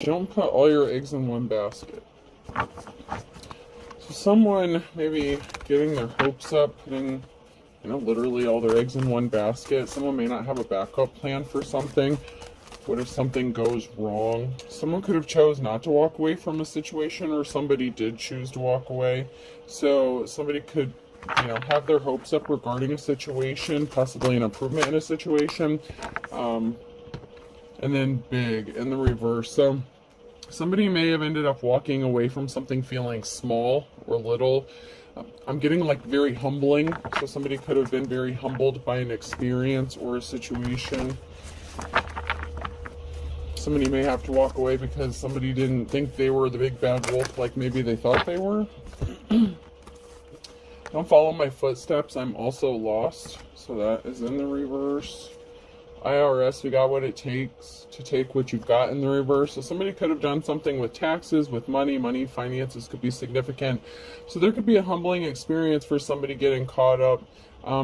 Don't put all your eggs in one basket. So someone maybe getting their hopes up, putting, literally all their eggs in one basket. Someone may not have a backup plan for something. What if something goes wrong? Someone could have chose not to walk away from a situation, or somebody did choose to walk away. So somebody could, have their hopes up regarding a situation, possibly an improvement in a situation. And then big in the reverse. So somebody may have ended up walking away from something feeling small or little. I'm getting like very humbling. So somebody could have been very humbled by an experience or a situation. Somebody may have to walk away because somebody didn't think they were the big bad wolf like maybe they thought they were. Don't follow my footsteps, I'm also lost. So that is in the reverse. IRS, we got what it takes to take what you've got in the reverse. So somebody could have done something with taxes, with money, finances could be significant. So there could be a humbling experience for somebody getting caught up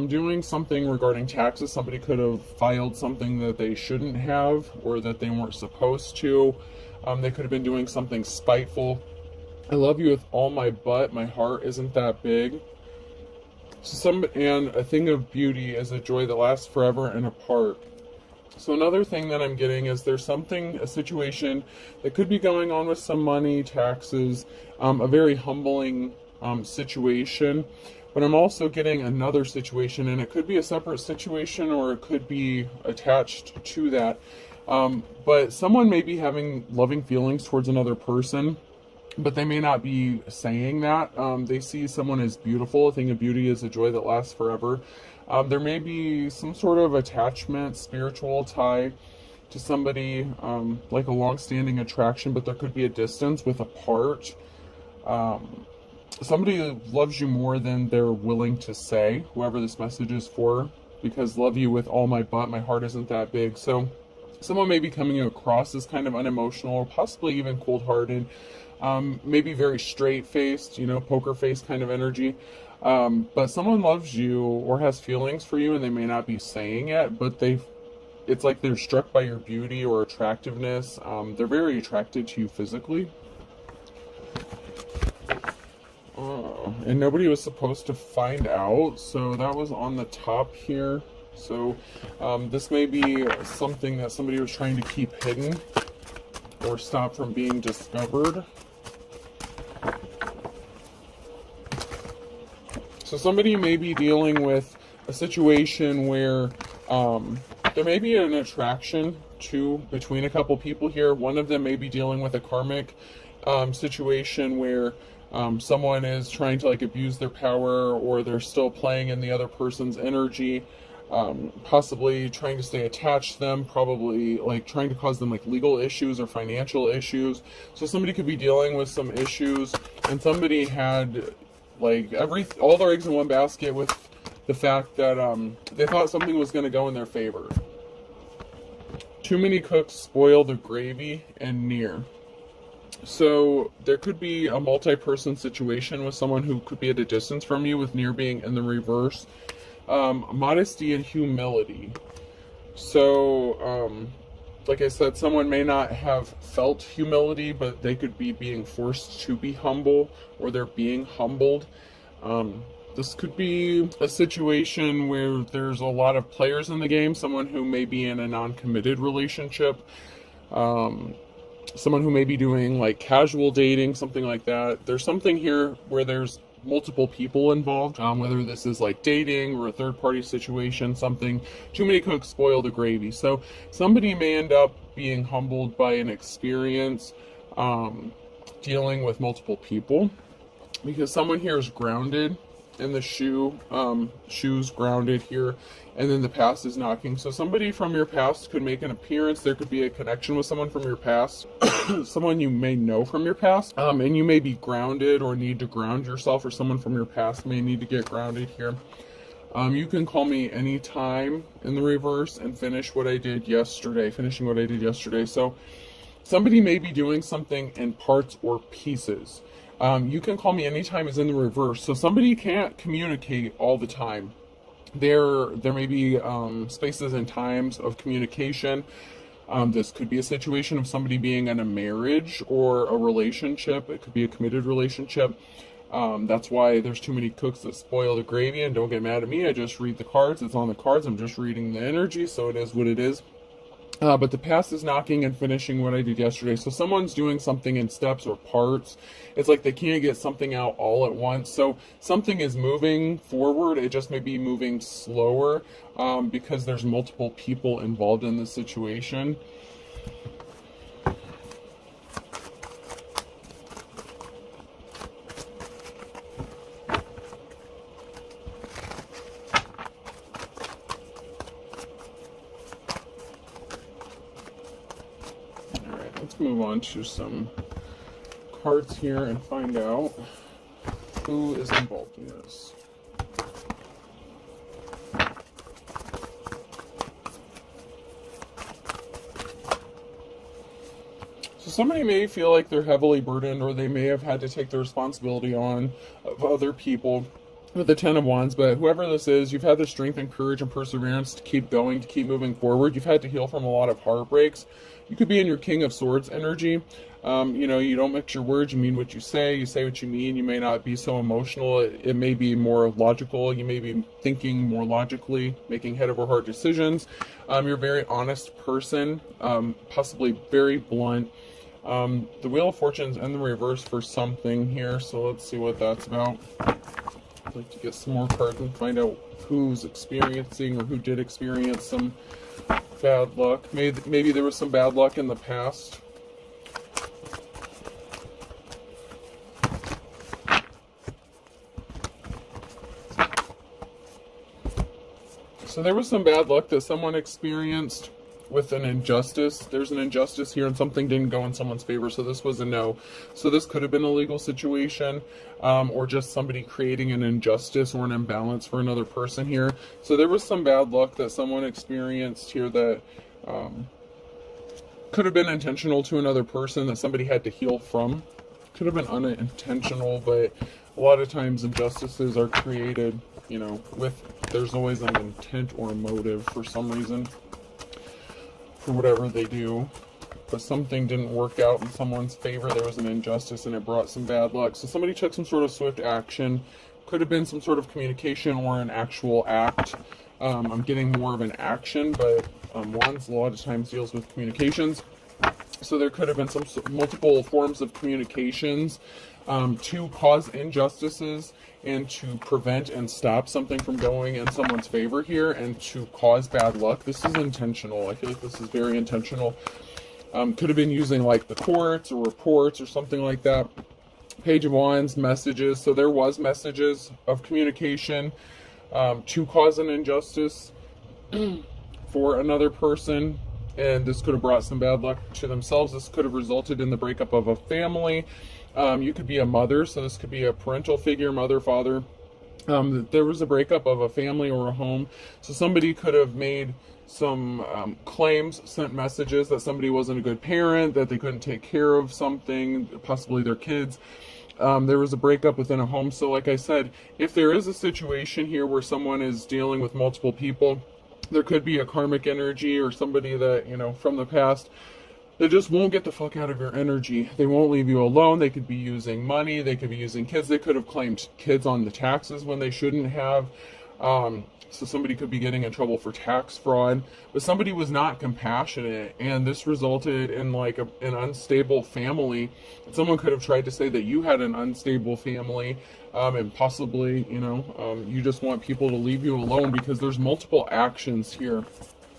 doing something regarding taxes. Somebody could have filed something that they shouldn't have or that they weren't supposed to. They could have been doing something spiteful. I love you with all my butt. My heart isn't that big. And a thing of beauty is a joy that lasts forever and apart. So another thing that I'm getting is there's a situation that could be going on with some money, taxes, a very humbling situation. But I'm also getting another situation, and it could be a separate situation or it could be attached to that. But someone may be having loving feelings towards another person, but they may not be saying that. They see someone as beautiful. A thing of beauty is a joy that lasts forever. There may be some sort of attachment, spiritual tie to somebody, like a long-standing attraction, but there could be a distance with a part. Somebody loves you more than they're willing to say, whoever this message is for, because love you with all my butt, my heart isn't that big. So someone may be coming across as kind of unemotional or possibly even cold-hearted, maybe very straight-faced, poker face kind of energy. But someone loves you or has feelings for you, and they may not be saying it, but it's like they're struck by your beauty or attractiveness. They're very attracted to you physically. And nobody was supposed to find out, so that was on the top here. So this may be something that somebody was trying to keep hidden or stop from being discovered. So somebody may be dealing with a situation where there may be an attraction between a couple people here. One of them may be dealing with a karmic situation where someone is trying to abuse their power, or they're still playing in the other person's energy, possibly trying to stay attached to them, probably trying to cause them legal issues or financial issues. So somebody could be dealing with some issues, and somebody had all their eggs in one basket with the fact that they thought something was going to go in their favor. Too many cooks spoil the gravy, and near. So there could be a multi-person situation with someone who could be at a distance from you, with near being in the reverse. Modesty and humility. So like I said, someone may not have felt humility, but they could be being forced to be humble, or they're being humbled. This could be a situation where there's a lot of players in the game, someone who may be in a non-committed relationship, someone who may be doing casual dating, something like that. There's something here where there's multiple people involved, whether this is dating or a third-party situation, something. Too many cooks spoil the gravy. So somebody may end up being humbled by an experience dealing with multiple people, because someone here is grounded in the shoes grounded here, and then the past is knocking. So somebody from your past could make an appearance. There could be a connection with someone from your past, someone you may know from your past, and you may be grounded or need to ground yourself, or someone from your past may need to get grounded here. You can call me anytime in the reverse, and finishing what I did yesterday. So somebody may be doing something in parts or pieces. You can call me anytime is in the reverse. So somebody can't communicate all the time. There may be spaces and times of communication This could be a situation of somebody being in a marriage or a relationship. It could be a committed relationship. That's why there's too many cooks that spoil the gravy, and don't get mad at me. I just read the cards. It's on the cards. I'm just reading the energy, so it is what it is. But the past is knocking and finishing what I did yesterday. So someone's doing something in steps or parts. It's like they can't get something out all at once. So something is moving forward. It just may be moving slower because there's multiple people involved in the situation. Let's move on to some cards here and find out who is involved in this. So somebody may feel like they're heavily burdened, or they may have had to take the responsibility on of other people with the Ten of Wands. But whoever this is, you've had the strength and courage and perseverance to keep going, to keep moving forward. You've had to heal from a lot of heartbreaks. You could be in your King of Swords energy. You don't mix your words. You mean what you say what you mean. You may not be so emotional. It may be more logical. You may be thinking more logically, making head over heart decisions. You're a very honest person, possibly very blunt. The Wheel of Fortune's in the reverse for something here, so let's see what that's about. I'd like to get some more cards and find out who's experiencing, or who did experience, some bad luck. Maybe there was some bad luck in the past. So there was some bad luck that someone experienced with an injustice. There's an injustice here, and something didn't go in someone's favor, so this was a no. So this could have been a legal situation, or just somebody creating an injustice or an imbalance for another person here. So there was some bad luck that someone experienced here that could have been intentional to another person, that somebody had to heal from. Could have been unintentional, but a lot of times injustices are created, there's always an intent or a motive for some reason for whatever they do. But something didn't work out in someone's favor. There was an injustice and it brought some bad luck. So somebody took some sort of swift action. Could have been some sort of communication or an actual act. I'm getting more of an action, but Wands a lot of times deals with communications. So there could have been some multiple forms of communications to cause injustices and to prevent and stop something from going in someone's favor here, and to cause bad luck. This is intentional. I feel like this is very intentional. Could have been using like the courts or reports or something like that. Page of Wands, messages. So there was messages of communication to cause an injustice for another person. And this could have brought some bad luck to themselves. This could have resulted in the breakup of a family. You could be a mother, so this could be a parental figure, mother, father. There was a breakup of a family or a home. So somebody could have made some claims, sent messages that somebody wasn't a good parent, that they couldn't take care of something, possibly their kids. There was a breakup within a home. So like I said, if there is a situation here where someone is dealing with multiple people, there could be a karmic energy or somebody that, from the past, they just won't get the fuck out of your energy. They won't leave you alone. They could be using money. They could be using kids. They could have claimed kids on the taxes when they shouldn't have. So somebody could be getting in trouble for tax fraud. But somebody was not compassionate, and this resulted in like an unstable family. Someone could have tried to say that you had an unstable family, and possibly, you just want people to leave you alone, because there's multiple actions here.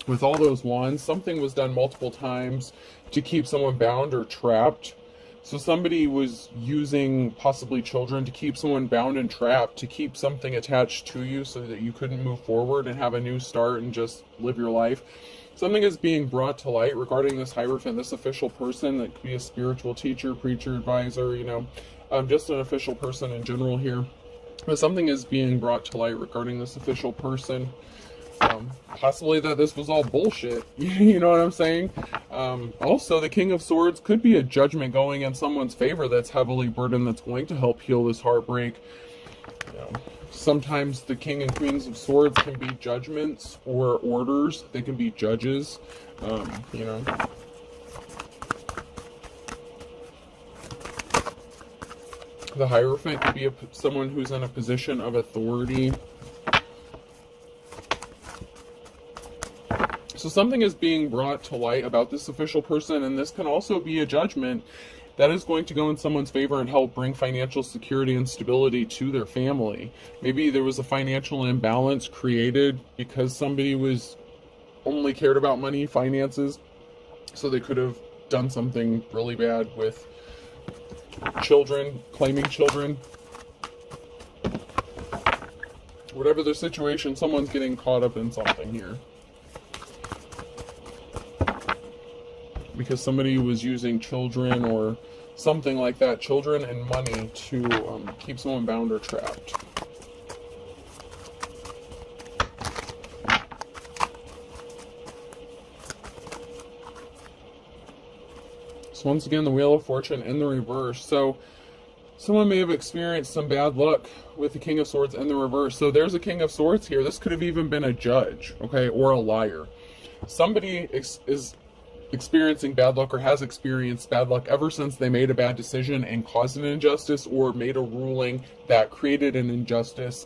With all those wands, something was done multiple times to keep someone bound or trapped. So somebody was using possibly children to keep someone bound and trapped, to keep something attached to you so that you couldn't move forward and have a new start and just live your life. Something is being brought to light regarding this Hierophant, this official person. That could be a spiritual teacher, preacher, advisor, just an official person in general here. But something is being brought to light regarding this official person. Possibly that this was all bullshit. You know what I'm saying? Also, the King of Swords could be a judgment going in someone's favor that's heavily burdened, that's going to help heal this heartbreak. You know, sometimes the King and Queens of Swords can be judgments or orders. They can be judges. You know. The Hierophant could be someone who's in a position of authority. So something is being brought to light about this official person, and this can also be a judgment that is going to go in someone's favor and help bring financial security and stability to their family. Maybe there was a financial imbalance created because somebody was only cared about money, finances, so they could have done something really bad with children, claiming children. Whatever the situation, someone's getting caught up in something here. Because somebody was using children or something like that, children and money, to keep someone bound or trapped. So once again, the Wheel of Fortune in the reverse. So someone may have experienced some bad luck with the King of Swords in the reverse. So there's a King of Swords here. This could have even been a judge, okay, or a liar. Somebody is experiencing bad luck or has experienced bad luck ever since they made a bad decision and caused an injustice, or made a ruling that created an injustice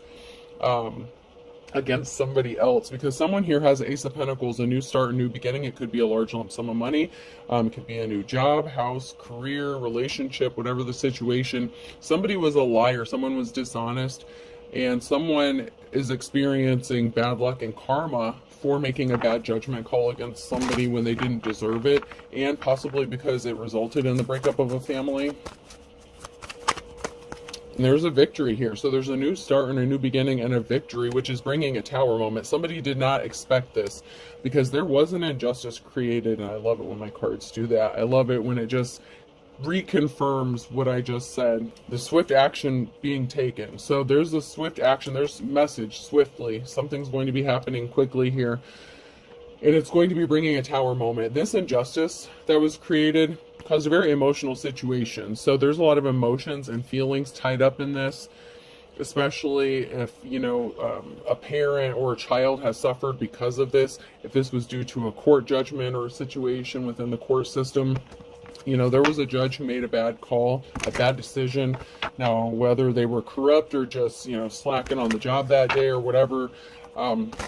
against somebody else. Because someone here has Ace of Pentacles, a new start, a new beginning. It could be a large lump sum of money. It could be a new job, house, career, relationship, whatever the situation. Somebody was a liar. Someone was dishonest. And someone is experiencing bad luck and karma for making a bad judgment call against somebody when they didn't deserve it, and possibly because it resulted in the breakup of a family. And there's a victory here. So there's a new start and a new beginning and a victory, which is bringing a tower moment. Somebody did not expect this because there was an injustice created, and I love it when my cards do that. I love it when it just reconfirms what I just said. The swift action being taken. So there's the swift action. There's message swiftly. Something's going to be happening quickly here. And it's going to be bringing a tower moment. This injustice that was created caused a very emotional situation. So there's a lot of emotions and feelings tied up in this, especially if, you know, a parent or a child has suffered because of this. If this was due to a court judgment or a situation within the court system. You know, there was a judge who made a bad call, a bad decision. Now, whether they were corrupt or just, you know, slacking on the job that day or whatever,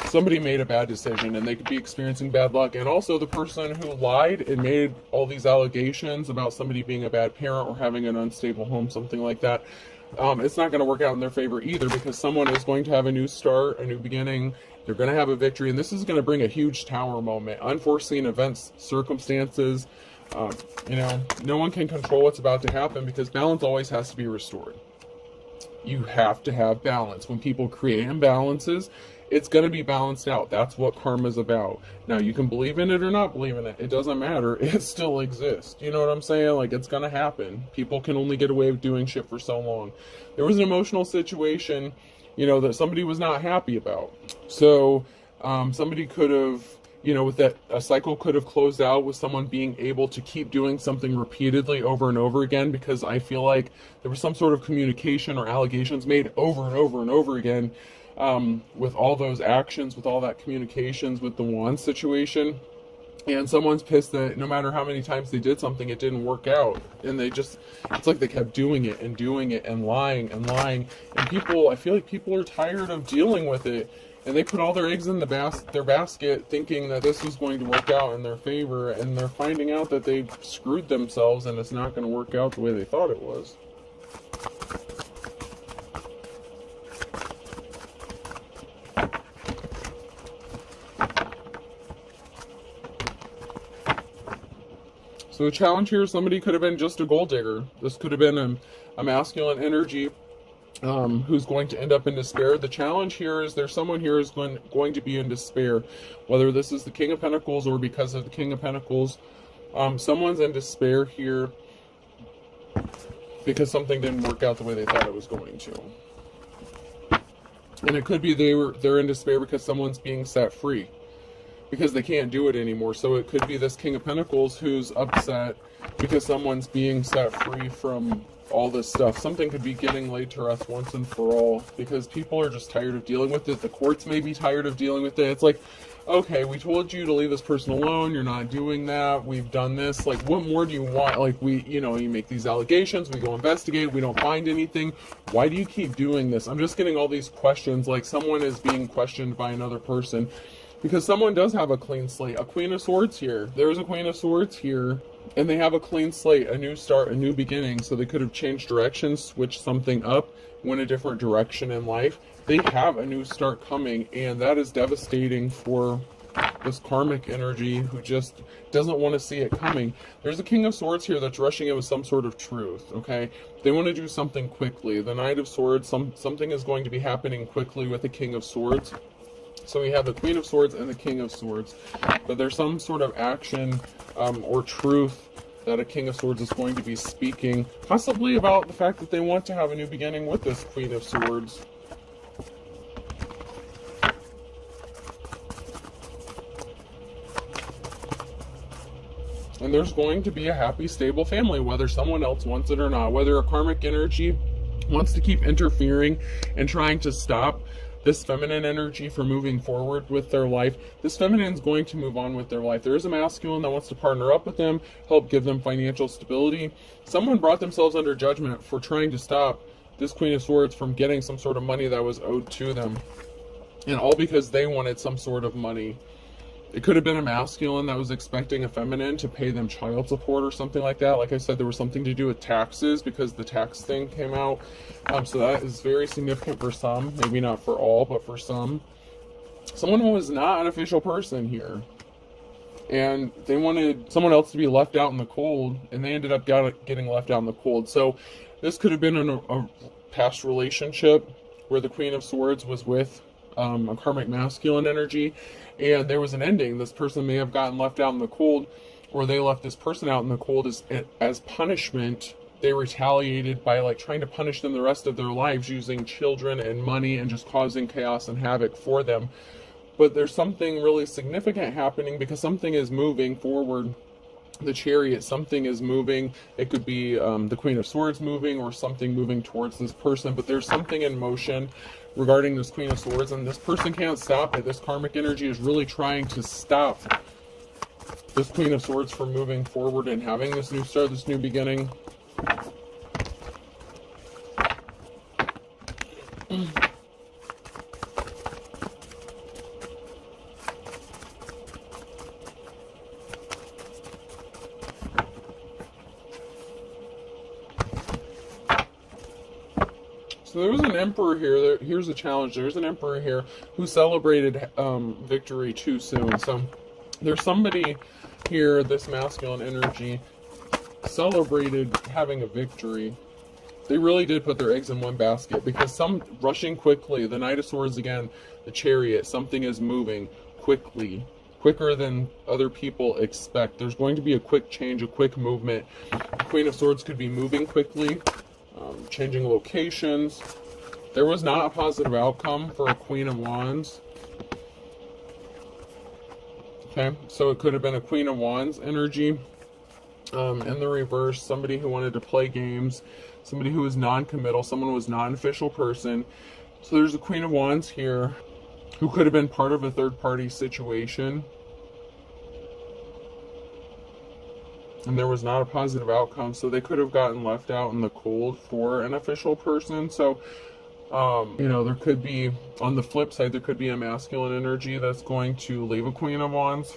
somebody made a bad decision, and they could be experiencing bad luck. And also the person who lied and made all these allegations about somebody being a bad parent or having an unstable home, something like that, it's not going to work out in their favor either, because someone is going to have a new start, a new beginning. They're going to have a victory, and this is going to bring a huge tower moment. Unforeseen events, circumstances. You know, no one can control what's about to happen, because balance always has to be restored. You have to have balance. When people create imbalances, it's going to be balanced out. That's what karma is about. Now, you can believe in it or not believe in it. It doesn't matter. It still exists. You know what I'm saying? Like, it's going to happen. People can only get away with doing shit for so long. There was an emotional situation, you know, that somebody was not happy about. So, somebody could have, you know, with that, a cycle could have closed out with someone being able to keep doing something repeatedly over and over again, because I feel like there was some sort of communication or allegations made over and over and over again, with all those actions, with all that communications, with the wand situation. And someone's pissed that no matter how many times they did something, it didn't work out. And they just, it's like they kept doing it and lying and lying. And people, I feel like people are tired of dealing with it. And they put all their eggs in their basket, thinking that this was going to work out in their favor, and they're finding out that they've screwed themselves and it's not going to work out the way they thought it was. So the challenge here, somebody could have been just a gold digger. This could have been a masculine energy who's going to end up in despair. The challenge here is there's someone here who's going to be in despair, whether this is the King of Pentacles or because of the King of Pentacles. Someone's in despair here because something didn't work out the way they thought it was going to. And it could be they're in despair because someone's being set free. because they can't do it anymore. So it could be this King of Pentacles who's upset because someone's being set free from all this stuff. Something could be getting laid to rest once and for all because people are just tired of dealing with it. The courts may be tired of dealing with it. It's like, okay, we told you to leave this person alone. You're not doing that. We've done this. Like, what more do you want? Like, you make these allegations. We go investigate. We don't find anything. Why do you keep doing this? I'm just getting all these questions. Like, someone is being questioned by another person because someone does have a clean slate. A Queen of Swords here. There's a Queen of Swords here. And they have a clean slate, a new start, a new beginning. So they could have changed directions, switched something up, went a different direction in life. They have a new start coming, and that is devastating for this karmic energy who just doesn't want to see it coming. There's a King of Swords here that's rushing in with some sort of truth, okay? They want to do something quickly. The Knight of Swords, something is going to be happening quickly with the King of Swords. So we have the Queen of Swords and the King of Swords. But there's some sort of action or truth that a King of Swords is going to be speaking, possibly about the fact that they want to have a new beginning with this Queen of Swords. And there's going to be a happy, stable family, whether someone else wants it or not. Whether a karmic energy wants to keep interfering and trying to stop this feminine energy from moving forward with their life, this feminine is going to move on with their life. There is a masculine that wants to partner up with them, help give them financial stability. Someone brought themselves under judgment for trying to stop this Queen of Swords from getting some sort of money that was owed to them. And all because they wanted some sort of money. It could have been a masculine that was expecting a feminine to pay them child support or something like that. Like I said, there was something to do with taxes because the tax thing came out. So that is very significant for some. Maybe not for all, but for some. Someone who was not an official person here. And they wanted someone else to be left out in the cold. And they ended up getting left out in the cold. So this could have been a past relationship where the Queen of Swords was with a karmic masculine energy, and there was an ending. This person may have gotten left out in the cold, or they left this person out in the cold as punishment. They retaliated by like trying to punish them the rest of their lives using children and money and just causing chaos and havoc for them. But there's something really significant happening because something is moving forward. The Chariot, something is moving. It could be the Queen of Swords moving or something moving towards this person, but there's something in motion regarding this Queen of Swords, and this person can't stop it. This karmic energy is really trying to stop this Queen of Swords from moving forward and having this new start, this new beginning. So there was an emperor here. Here's a challenge. There's an emperor here who celebrated victory too soon. So there's somebody here, this masculine energy, celebrated having a victory. They really did put their eggs in one basket because some rushing quickly. The Knight of Swords again, the Chariot. Something is moving quickly, quicker than other people expect. There's going to be a quick change, a quick movement. The Queen of Swords could be moving quickly. Changing locations. There was not a positive outcome for a Queen of Wands. Okay, so it could have been a Queen of Wands energy. In the reverse, somebody who wanted to play games, somebody who was non-committal, someone who was not an official person. So there's a Queen of Wands here who could have been part of a third-party situation. And there was not a positive outcome, so they could have gotten left out in the cold for an official person. So, there could be, on the flip side, there could be a masculine energy that's going to leave a Queen of Wands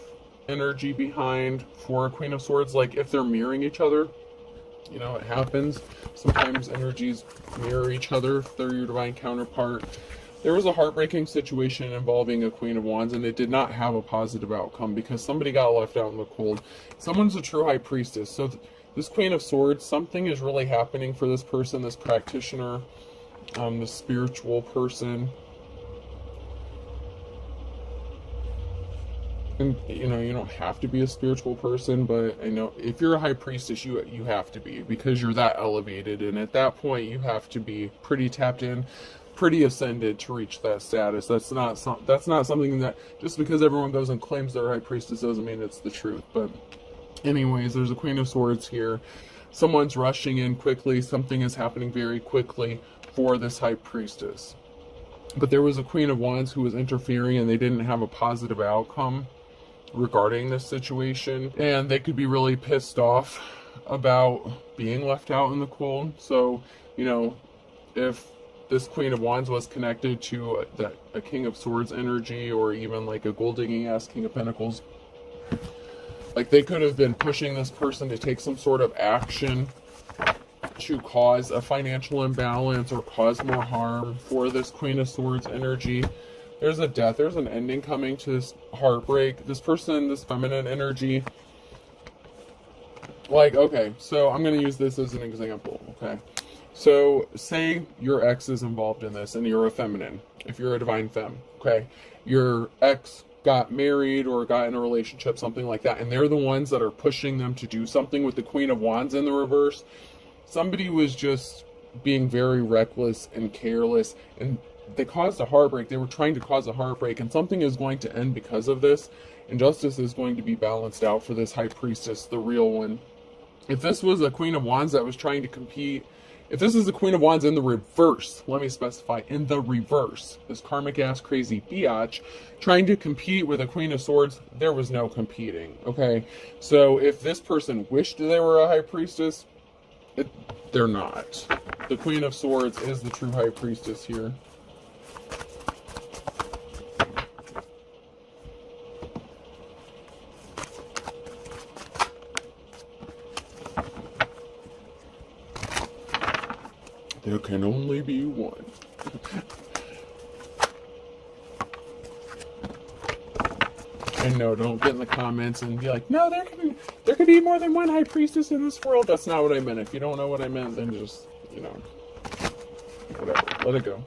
energy behind for a Queen of Swords. Like, if they're mirroring each other, it happens. Sometimes energies mirror each other if they're your divine counterpart. There was a heartbreaking situation involving a Queen of Wands, and it did not have a positive outcome because somebody got left out in the cold. Someone's a true high priestess. So this Queen of Swords, something is really happening for this person, this practitioner, this spiritual person. And, you don't have to be a spiritual person, but I know if you're a high priestess, you have to be, because you're that elevated. And at that point, you have to be pretty tapped in pretty ascended to reach that status. That's not something that, just because everyone goes and claims they're high priestess doesn't mean it's the truth. But anyways, there's a Queen of Swords here. Someone's rushing in quickly. Something is happening very quickly for this high priestess. But there was a Queen of Wands who was interfering, and they didn't have a positive outcome regarding this situation. And they could be really pissed off about being left out in the cold. So, you know, if this Queen of Wands was connected to a King of Swords energy, or even like a gold digging ass King of Pentacles, like they could have been pushing this person to take some sort of action to cause a financial imbalance or cause more harm for this Queen of Swords energy. There's a death. There's an ending coming to this heartbreak. This person, this feminine energy, like, okay, so I'm going to use this as an example, okay? So say your ex is involved in this and you're a feminine, if you're a divine femme, okay? Your ex got married or got in a relationship, something like that, and they're the ones that are pushing them to do something with the Queen of Wands in the reverse. Somebody was just being very reckless and careless, and they caused a heartbreak. They were trying to cause a heartbreak, and something is going to end because of this, and justice is going to be balanced out for this high priestess, the real one. If this was a Queen of Wands that was trying to compete, if this is the Queen of Wands in the reverse, let me specify, in the reverse, this karmic ass crazy biatch trying to compete with a Queen of Swords, there was no competing, okay? So if this person wished they were a high priestess, they're not. The Queen of Swords is the true high priestess here. There can only be one. And no, don't get in the comments and be like, no, there could be more than one high priestess in this world. That's not what I meant. If you don't know what I meant, then just, you know, whatever. Let it go.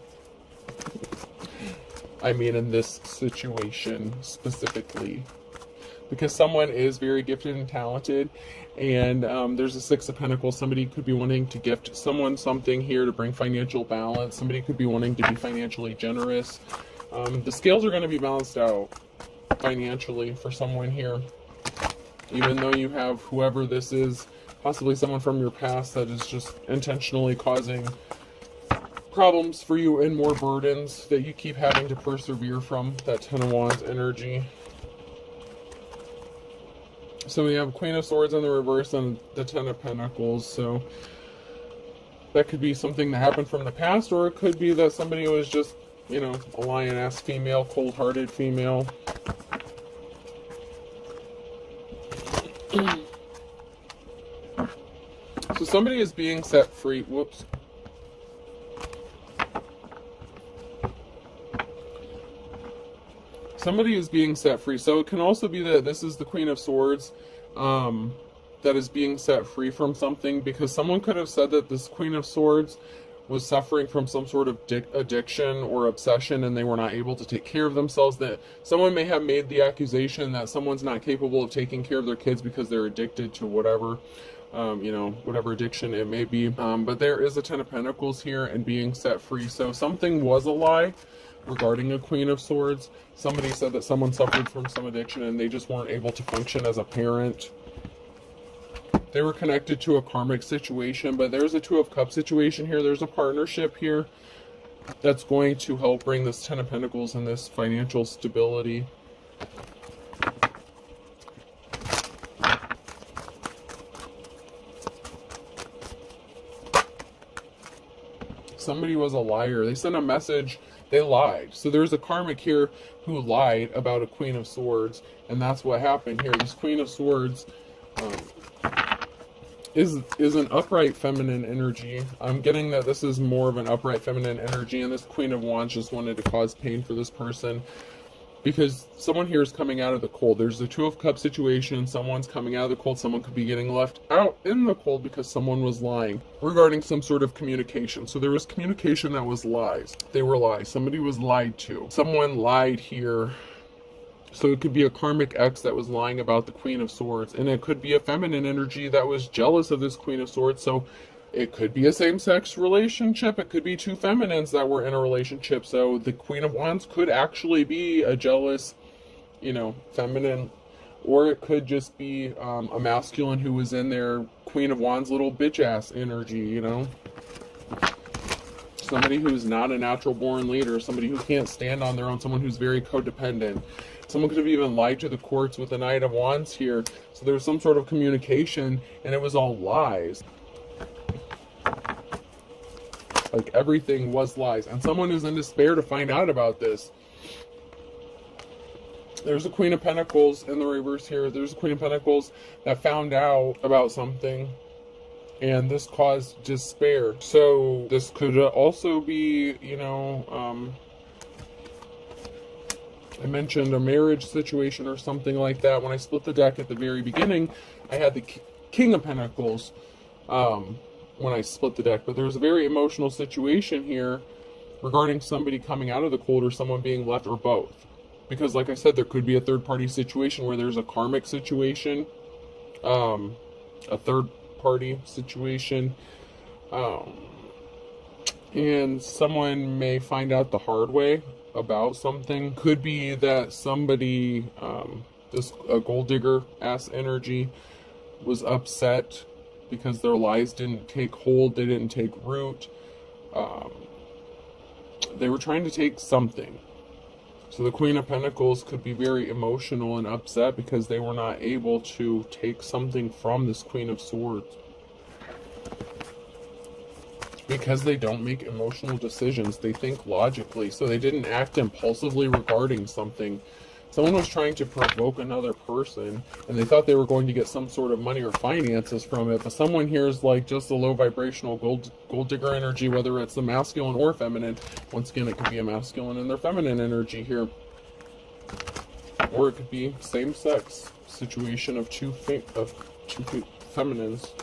I mean, in this situation specifically, because someone is very gifted and talented, and there's a Six of Pentacles. Somebody could be wanting to gift someone something here to bring financial balance. Somebody could be wanting to be financially generous. The scales are going to be balanced out financially for someone here, even though you have whoever this is, possibly someone from your past that is just intentionally causing problems for you and more burdens that you keep having to persevere from, that Ten of Wands energy. So we have Queen of Swords in the reverse and the Ten of Pentacles. So that could be something that happened from the past, or it could be that somebody was just, you know, a lion-ass female, cold-hearted female. So somebody is being set free. Whoops. Somebody is being set free. So it can also be that this is the Queen of Swords that is being set free from something, because someone could have said that this Queen of Swords was suffering from some sort of addiction or obsession, and they were not able to take care of themselves. That someone may have made the accusation that someone's not capable of taking care of their kids because they're addicted to whatever, you know, whatever addiction it may be. But there is a Ten of Pentacles here and being set free. So something was a lie regarding a Queen of Swords. Somebody said that someone suffered from some addiction and they just weren't able to function as a parent. They were connected to a karmic situation, but there's a Two of Cups situation here. There's a partnership here that's going to help bring this Ten of Pentacles and this financial stability. Somebody was a liar. They sent a message. They lied. So there's a karmic here who lied about a Queen of Swords, and that's what happened here. This Queen of Swords is an upright feminine energy. I'm getting that this is more of an upright feminine energy, and this Queen of Wands just wanted to cause pain for this person, because someone here is coming out of the cold. There's the Two of Cups situation. Someone's coming out of the cold. Someone could be getting left out in the cold because someone was lying regarding some sort of communication. So there was communication that was lies. They were lies. Somebody was lied to. Someone lied here. So it could be a karmic ex that was lying about the Queen of Swords, and it could be a feminine energy that was jealous of this Queen of Swords. So It could be a same-sex relationship. It could be two feminines that were in a relationship. So the Queen of Wands could actually be a jealous, feminine, or it could just be a masculine who was in their Queen of Wands little bitch-ass energy, Somebody who's not a natural born leader, somebody who can't stand on their own, someone who's very codependent. Someone could have even lied to the courts with the Knight of Wands here. So there was some sort of communication, and it was all lies. Like, everything was lies. And someone is in despair to find out about this. There's a Queen of Pentacles in the reverse here. There's a Queen of Pentacles that found out about something, and this caused despair. So this could also be, I mentioned a marriage situation or something like that. When I split the deck at the very beginning, I had the King of Pentacles when I split the deck. But there's a very emotional situation here regarding somebody coming out of the cold or someone being left, or both. Because like I said, there could be a third-party situation where there's a karmic situation, a third-party situation, and someone may find out the hard way about something. Could be that somebody, a gold digger ass energy, was upset because their lies didn't take hold, they didn't take root. They were trying to take something. So the Queen of Pentacles could be very emotional and upset because they were not able to take something from this Queen of Swords. Because they don't make emotional decisions, they think logically, so they didn't act impulsively regarding something. Someone was trying to provoke another person, and they thought they were going to get some sort of money or finances from it, but someone here is like just a low vibrational gold digger energy, whether it's the masculine or feminine. Once again, it could be a masculine and their feminine energy here. Or it could be same-sex situation of two feminines.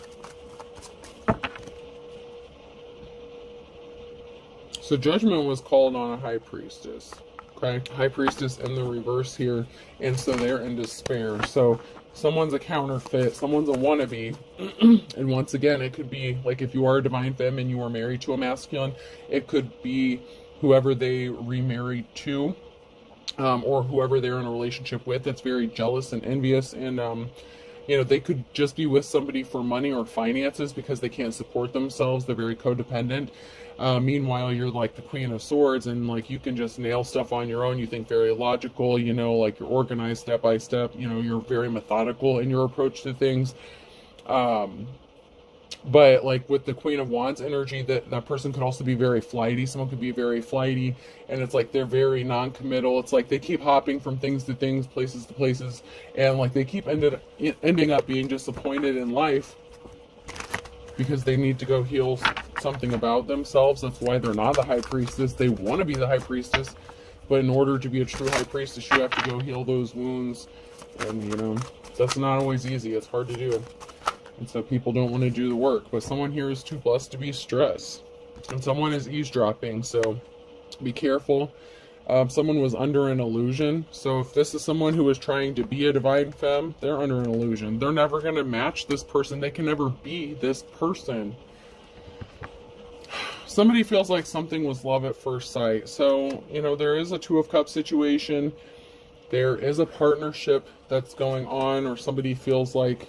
So judgment was called on a high priestess. Okay, high priestess in the reverse here, and so they're in despair. So someone's a counterfeit, someone's a wannabe, and once again, it could be like if you are a divine femme and you are married to a masculine, it could be whoever they remarried to, or whoever they're in a relationship with that's very jealous and envious, and they could just be with somebody for money or finances because they can't support themselves. They're very codependent. Meanwhile, you're like the Queen of Swords, and like you can just nail stuff on your own. You think very logical, like you're organized step by step. You're very methodical in your approach to things. But like with the Queen of Wands energy, that person could also be very flighty. Someone could be very flighty, and it's like they're very non-committal. It's like they keep hopping from things to things, places to places, and like they keep ending up being disappointed in life because they need to go heal something about themselves. That's why they're not the high priestess. They want to be the high priestess, but in order to be a true high priestess, you have to go heal those wounds, and that's not always easy. It's hard to do. And so people don't want to do the work. But someone here is too blessed to be stressed. And someone is eavesdropping, so be careful. Someone was under an illusion. So if this is someone who is trying to be a divine femme, they're under an illusion. They're never going to match this person. They can never be this person. Somebody feels like something was love at first sight. So, there is a Two of Cups situation. There is a partnership that's going on, or somebody feels like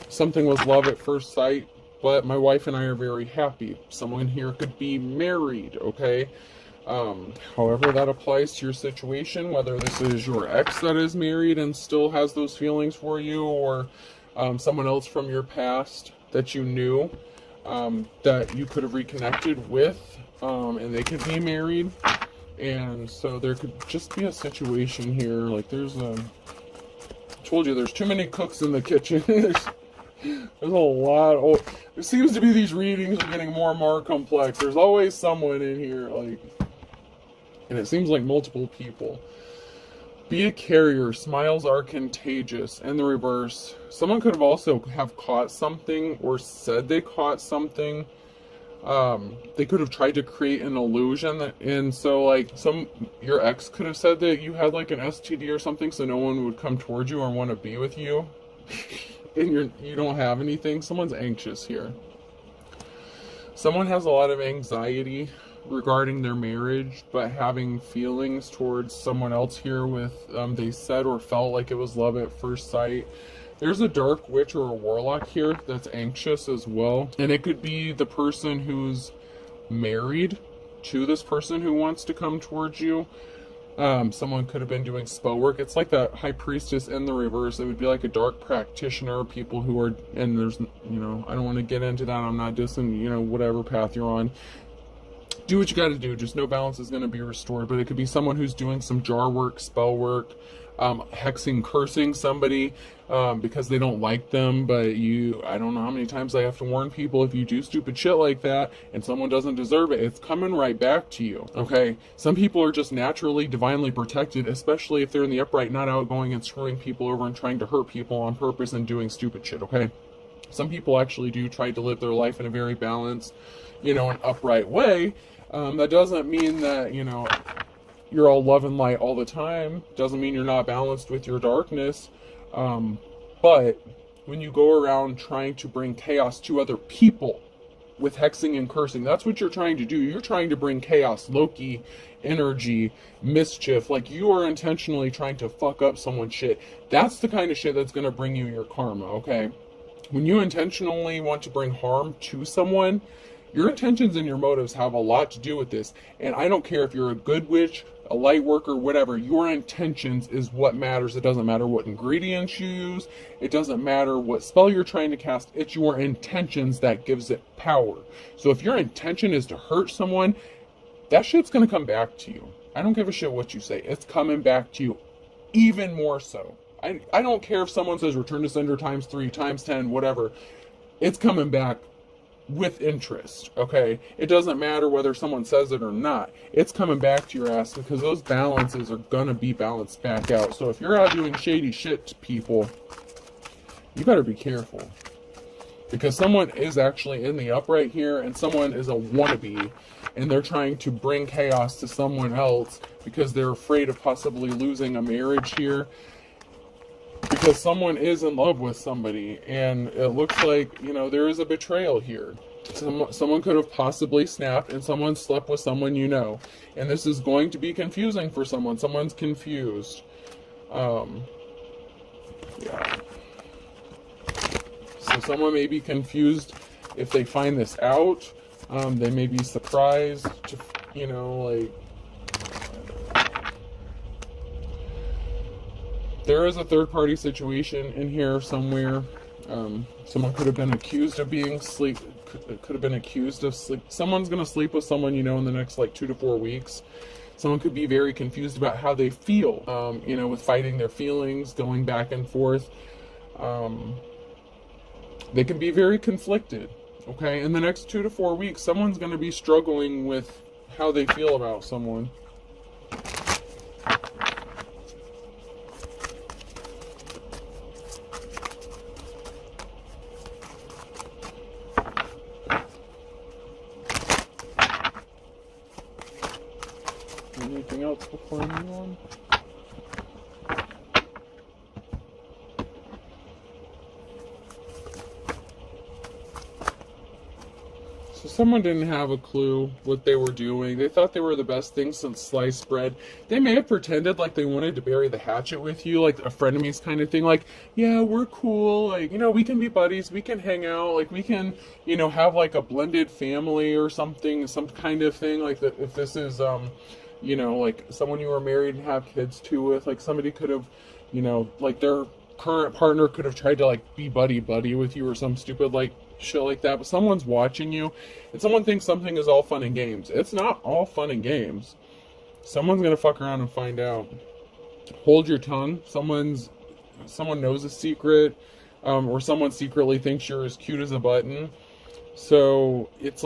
something was love at first sight, but my wife and I are very happy. Someone here could be married, okay? However that applies to your situation, whether this is your ex that is married and still has those feelings for you, or someone else from your past that you knew, that you could have reconnected with, and they could be married. And so there could just be a situation here, like told you there's too many cooks in the kitchen. There's a lot. It seems to be these readings are getting more and more complex. There's always someone in here, and it seems like multiple people. Be a carrier. Smiles are contagious. In the reverse, someone could have also caught something or said they caught something. They could have tried to create an illusion, and so your ex could have said that you had like an STD or something, so no one would come towards you or want to be with you, and you don't have anything. Someone's anxious here. Someone has a lot of anxiety regarding their marriage, but having feelings towards someone else here with, they said or felt like it was love at first sight. There's a dark witch or a warlock here that's anxious as well. And it could be the person who's married to this person who wants to come towards you. Someone could have been doing spell work. It's like that high priestess in the reverse. It would be like a dark practitioner, people who are, and there's, I don't want to get into that. I'm not dissing, whatever path you're on. Do what you got to do. Just know balance is going to be restored. But it could be someone who's doing some jar work, spell work, hexing, cursing somebody because they don't like them. But I don't know how many times I have to warn people, if you do stupid shit like that and someone doesn't deserve it, it's coming right back to you. Okay? Some people are just naturally, divinely protected, especially if they're in the upright, not out going and screwing people over and trying to hurt people on purpose and doing stupid shit. Okay? Some people actually do try to live their life in a very balanced, an upright way. That doesn't mean that, you're all love and light all the time. Doesn't mean you're not balanced with your darkness. But when you go around trying to bring chaos to other people with hexing and cursing, that's what you're trying to do. You're trying to bring chaos, Loki, energy, mischief. Like, you are intentionally trying to fuck up someone's shit. That's the kind of shit that's going to bring you your karma, okay? When you intentionally want to bring harm to someone, your intentions and your motives have a lot to do with this. And I don't care if you're a good witch, a light worker, whatever. Your intentions is what matters. It doesn't matter what ingredients you use. It doesn't matter what spell you're trying to cast. It's your intentions that gives it power. So if your intention is to hurt someone, that shit's going to come back to you. I don't give a shit what you say. It's coming back to you even more so. I don't care if someone says return to sender times 3, times 10, whatever. It's coming back with interest, okay? It doesn't matter whether someone says it or not. It's coming back to your ass because those balances are gonna be balanced back out. So if you're out doing shady shit to people, you better be careful. Because someone is actually in the upright here and someone is a wannabe and they're trying to bring chaos to someone else because they're afraid of possibly losing a marriage here. Because someone is in love with somebody, and it looks like, there is a betrayal here. Someone could have possibly snapped, and someone slept with someone and this is going to be confusing for someone. Someone's confused. Yeah. So someone may be confused if they find this out. They may be surprised to, there is a third-party situation in here somewhere. Someone could have been accused of Someone's going to sleep with someone, in the next, 2 to 4 weeks. Someone could be very confused about how they feel, with fighting their feelings, going back and forth. They can be very conflicted, okay? In the next 2 to 4 weeks, someone's going to be struggling with how they feel about someone. Anything else before I move on? So someone didn't have a clue what they were doing. They thought they were the best thing since sliced bread. They may have pretended like they wanted to bury the hatchet with you, like a frenemies kind of thing. Like, yeah, we're cool. We can be buddies. We can hang out. We can, have a blended family or something, some kind of thing. Like that, if this is, someone you were married and have kids too with, somebody could have, their current partner could have tried to, be buddy with you or some stupid, shit like that. But someone's watching you and someone thinks something is all fun and games. It's not all fun and games. Someone's going to fuck around and find out. Hold your tongue. Someone knows a secret, or someone secretly thinks you're as cute as a button. So it's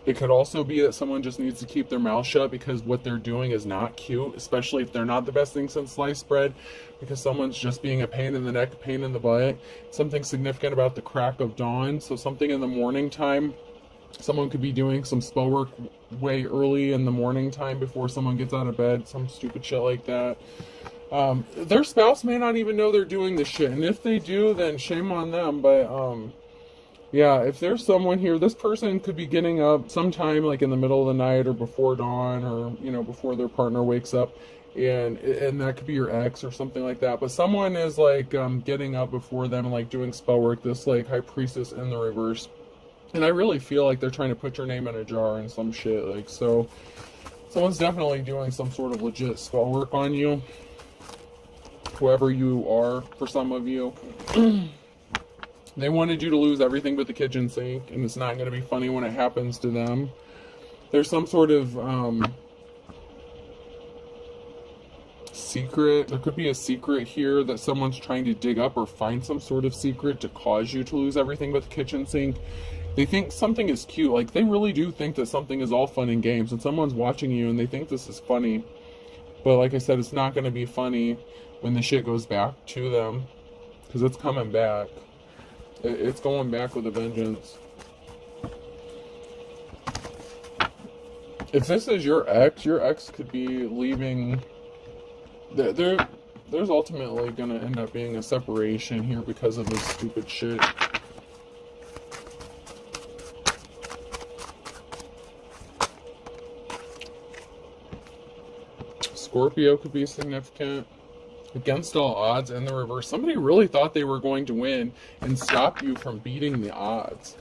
it could also be that someone just needs to keep their mouth shut because what they're doing is not cute, especially if they're not the best thing since sliced bread, because someone's just being a pain in the neck, a pain in the butt. Something significant about the crack of dawn, so something in the morning time. Someone could be doing some spell work way early in the morning time before someone gets out of bed, some stupid shit like that. Their spouse may not even know they're doing this shit, and if they do, then shame on them, but Yeah, if there's someone here, this person could be getting up sometime like in the middle of the night or before dawn, or before their partner wakes up, and that could be your ex or something like that. But someone is like getting up before them and like doing spell work, this like high priestess in the reverse. And I really feel like they're trying to put your name in a jar and some shit. Like, so someone's definitely doing some sort of legit spell work on you, whoever you are, for some of you. They wanted you to lose everything but the kitchen sink, and it's not going to be funny when it happens to them. There's some sort of secret. There could be a secret here that someone's trying to dig up, or find some sort of secret to cause you to lose everything but the kitchen sink. They think something is cute. Like, they really do think that something is all fun and games, and someone's watching you and they think this is funny. But like I said, it's not going to be funny when the shit goes back to them, because it's coming back. It's going back with a vengeance. If this is your ex could be leaving. There's ultimately going to end up being a separation here because of this stupid shit. Scorpio could be significant. Against all odds, in the reverse, somebody really thought they were going to win and stop you from beating the odds.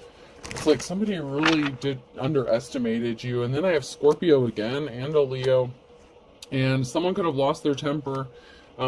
It's like somebody really underestimated you. And then I have Scorpio again and a Leo, and someone could have lost their temper.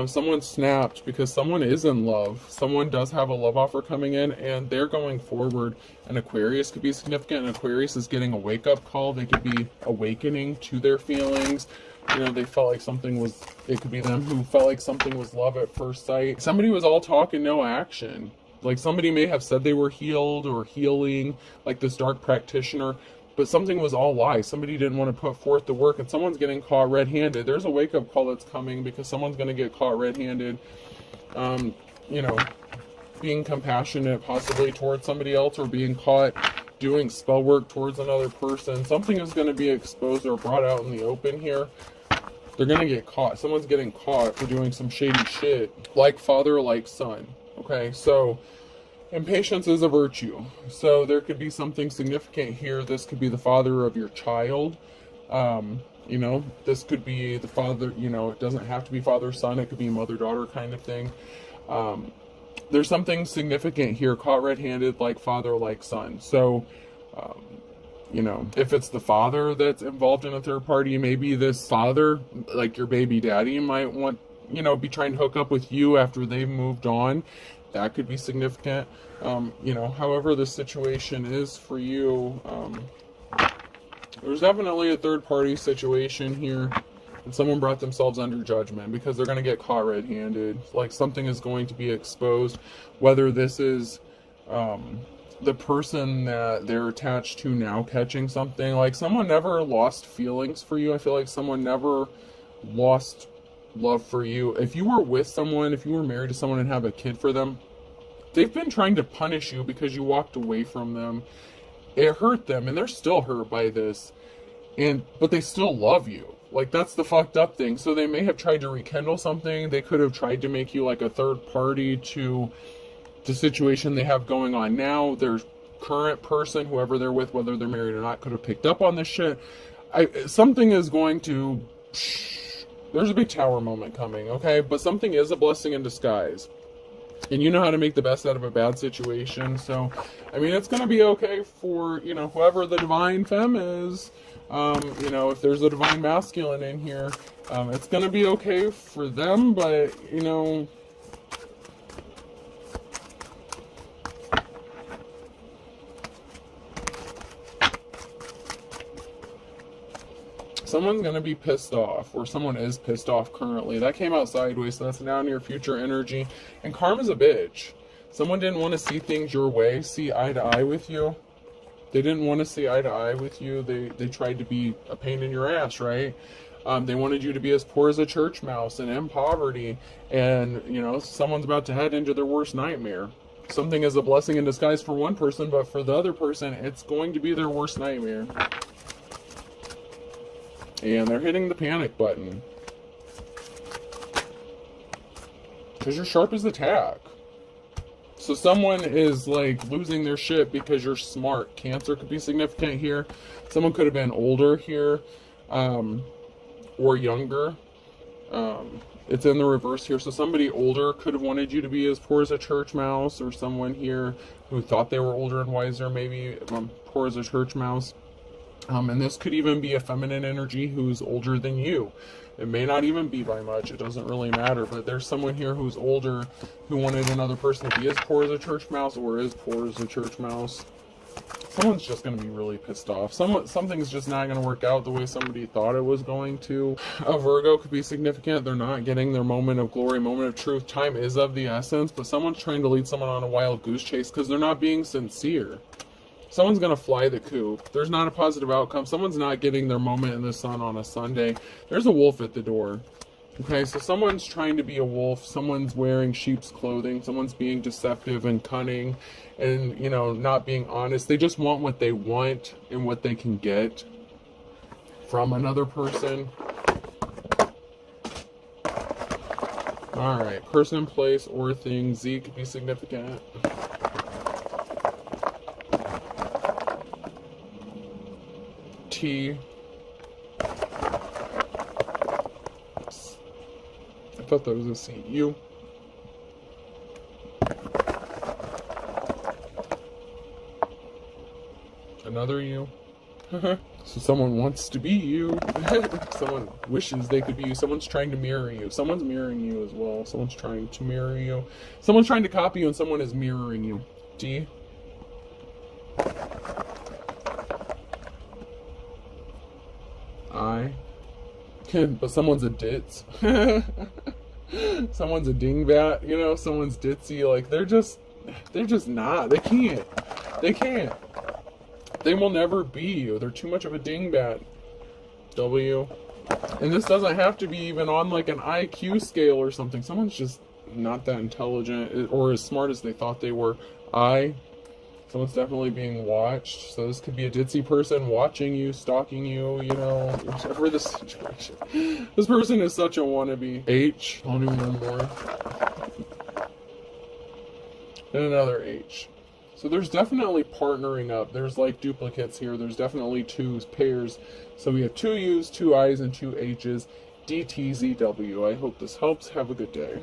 Someone snapped because someone is in love. Someone does have a love offer coming in, and they're going forward. An Aquarius could be significant. An Aquarius is getting a wake-up call. They could be awakening to their feelings. They felt like something was, it could be them who felt like something was love at first sight. Somebody was all talk and no action. Like, somebody may have said they were healed or healing, like this dark practitioner, but something was all lies. Somebody didn't want to put forth the work, and someone's getting caught red-handed. There's a wake-up call that's coming because someone's going to get caught red-handed. Being compassionate possibly towards somebody else, or being caught doing spell work towards another person. Something is going to be exposed or brought out in the open here. They're going to get caught. Someone's getting caught for doing some shady shit. Like father, like son. Okay, so impatience is a virtue. So there could be something significant here. This could be the father of your child. This could be the father, it doesn't have to be father-son. It could be mother-daughter kind of thing. There's something significant here, caught red-handed, like father, like son. So, if it's the father that's involved in a third party, maybe this father, like your baby daddy, might want, be trying to hook up with you after they've moved on. That could be significant. However the situation is for you, there's definitely a third party situation here. And someone brought themselves under judgment because they're going to get caught red-handed. Like, something is going to be exposed. Whether this is the person that they're attached to now catching something. Like, someone never lost feelings for you. I feel like someone never lost love for you. If you were with someone, if you were married to someone and have a kid for them, they've been trying to punish you because you walked away from them. It hurt them, and they're still hurt by this. But they still love you. Like, that's the fucked up thing. So they may have tried to rekindle something. They could have tried to make you like a third party to the situation they have going on now. Their current person, whoever they're with, whether they're married or not, could have picked up on this shit. Something is going to... There's a big tower moment coming, okay? But something is a blessing in disguise. And you know how to make the best out of a bad situation. So, it's going to be okay for, whoever the divine femme is. If there's a divine masculine in here, it's going to be okay for them, but, someone's going to be pissed off, or someone is pissed off currently. That came out sideways, so that's now near future energy. And karma's a bitch. Someone didn't want to see things your way, see eye to eye with you. They didn't want to see eye to eye with you. They tried to be a pain in your ass, right? They wanted you to be as poor as a church mouse and in poverty. And, someone's about to head into their worst nightmare. Something is a blessing in disguise for one person, but for the other person, it's going to be their worst nightmare. And they're hitting the panic button. Because you're sharp as a tack. So someone is like losing their shit because you're smart. Cancer could be significant here. Someone could have been older here, or younger. It's in the reverse here. So somebody older could have wanted you to be as poor as a church mouse, or someone here who thought they were older and wiser, maybe poor as a church mouse. And this could even be a feminine energy who's older than you. It may not even be by much. It doesn't really matter. But there's someone here who's older who wanted another person to be as poor as a church mouse or as poor as a church mouse. Someone's just going to be really pissed off. Something's just not going to work out the way somebody thought it was going to. A Virgo could be significant. They're not getting their moment of glory, moment of truth. Time is of the essence, but someone's trying to lead someone on a wild goose chase because they're not being sincere. Someone's going to fly the coop. There's not a positive outcome. Someone's not getting their moment in the sun on a Sunday. There's a wolf at the door. Okay, so someone's trying to be a wolf. Someone's wearing sheep's clothing. Someone's being deceptive and cunning and, you know, not being honest. They just want what they want and what they can get from another person. All right, person, place, or thing. Z could be significant. T. I thought that was a C. U. Another U. So someone wants to be you. Someone wishes they could be you. Someone's trying to mirror you. Someone's mirroring you as well. Someone's trying to mirror you. Someone's trying to copy you and someone is mirroring you. D. I. But someone's a ditz. Someone's a dingbat, you know, someone's ditzy. Like, they're just not. They can't. They will never be you. They're too much of a dingbat. W. And this doesn't have to be even on like an IQ scale or something. Someone's just not that intelligent or as smart as they thought they were. I. Someone's definitely being watched. So this could be a ditzy person watching you, stalking you, you know, whatever the situation. This person is such a wannabe. H. I don't even know more. And another H. So there's definitely partnering up. There's like duplicates here. There's definitely twos, pairs. So we have 2 U's, 2 I's, and 2 H's. DTZW. I hope this helps. Have a good day.